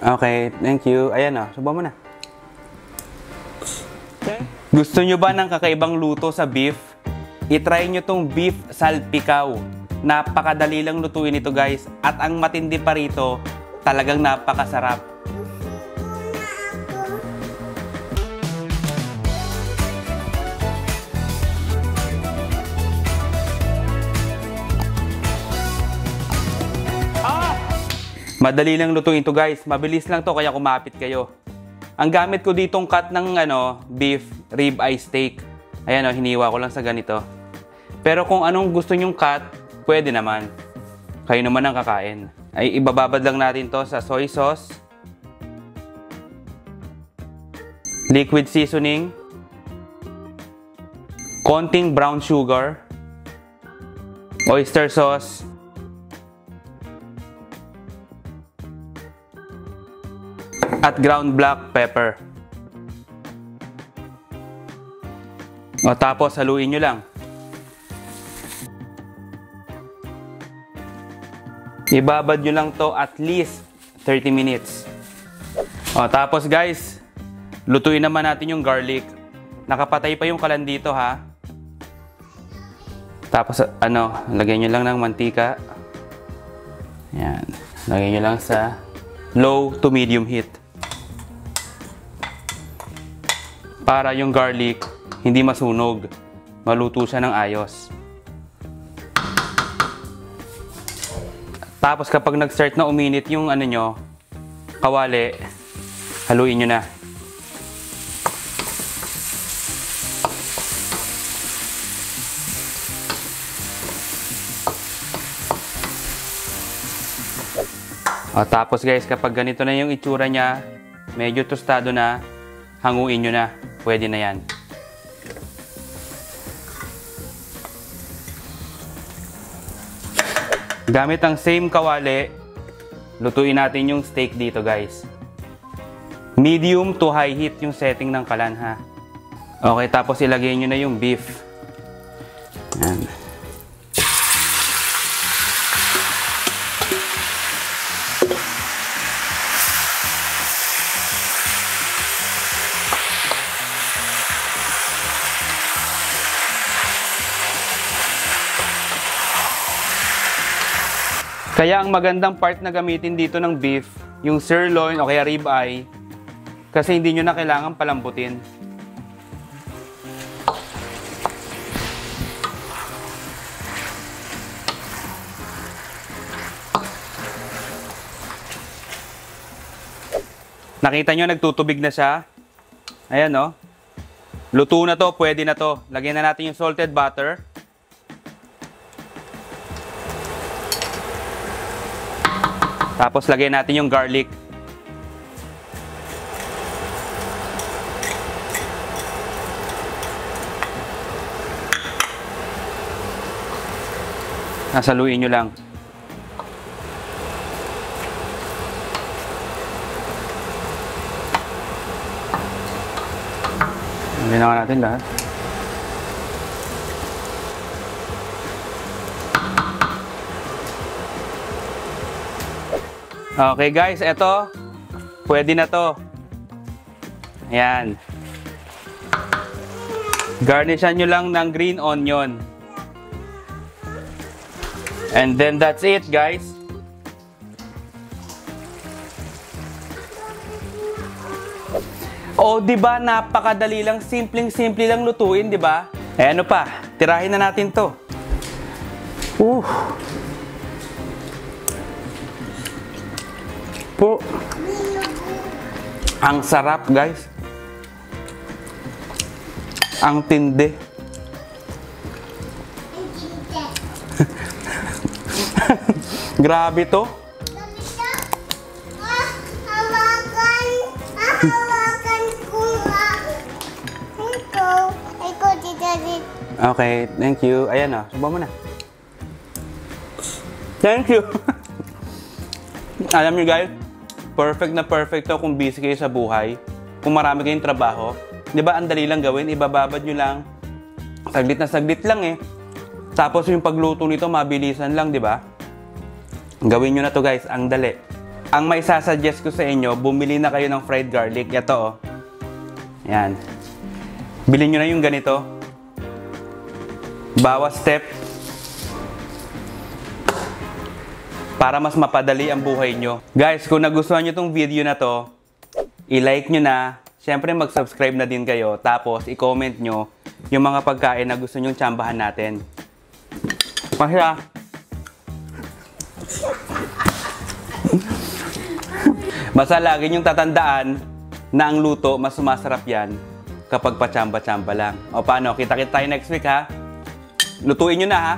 Okay, thank you. Ayan o, subukan mo na. Gusto nyo ba ng kakaibang luto sa beef? I-try nyo tong beef salpikaw. Napakadali lang lutuin ito guys. At ang matindi pa rito, talagang napakasarap. Madali lang lutuin ito guys. Mabilis lang to kaya kumapit kayo. Ang gamit ko ditong cut ng beef rib eye steak. Ayan hiniwa ko lang sa ganito. Pero kung anong gusto nyong cut, pwede naman. Kayo naman ang kakain. Ay ibababad lang natin to sa soy sauce, liquid seasoning, konting brown sugar, oyster sauce, at ground black pepper. O tapos haluin nyo lang. Ibabad nyo lang to at least 30 minutes. O tapos guys, lutuin naman natin yung garlic. Nakapatay pa yung kalan dito ha. Tapos lagyan nyo lang ng mantika. Yan. Lagyan nyo lang sa low to medium heat. Para yung garlic hindi masunog, maluto siya ng ayos. Tapos kapag nag-start na uminit yung kawali, haluin nyo na. Tapos guys, kapag ganito na yung itsura niya, medyo tostado na, hanguin nyo na. Pwede na yan. Gamit ang same kawali, lutuin natin yung steak dito guys. Medium to high heat yung setting ng kalan ha. Okay, tapos ilagay nyo na yung beef. Yan. Kaya ang magandang part na gamitin dito ng beef, yung sirloin o kaya rib eye, kasi hindi nyo na kailangan palambutin. Nakita nyo, nagtutubig na siya. Ayan o. Luto na to, pwede na to. Lagyan na natin yung salted butter. Tapos lagyan natin yung garlic. Nasaluin nyo lang. Hindi na natin lahat. Okay guys, eto. Pwede na to. Ayan. Garnishan nyo lang ng green onion. And then that's it guys. Oh, di ba napakadali lang, simpleng-simple lang lutuin, di ba? Eh ano pa? Tirahin na natin 'to. Po. Ang sarap, guys. Ang tindi. Grabe to. Okay, thank you. Ayan na, subukan mo na. Thank you. Alam niyo guys, perfect na perfect to kung busy kayo sa buhay. Kung marami kayong trabaho. Di ba, ang dali lang gawin. Ibababad nyo lang. Saglit na saglit lang eh. Tapos yung pagluto nito, mabilisan lang, di ba? Gawin nyo na to guys. Ang dali. Ang may sasuggest ko sa inyo, bumili na kayo ng fried garlic. Ito oh. Yan. Bilhin nyo na yung ganito. Bawas step. Para mas mapadali ang buhay nyo. Guys, kung nagustuhan nyo tong video na to, i-like nyo na. Siyempre mag-subscribe na din kayo. Tapos i-comment nyo yung mga pagkain na gusto nyong tsambahan natin. Masya. Basta lagi nyong tatandaan na ang luto, mas sumasarap yan kapag patsamba-tsamba lang. O paano? Kita-kita tayo next week ha? Lutuin nyo na ha?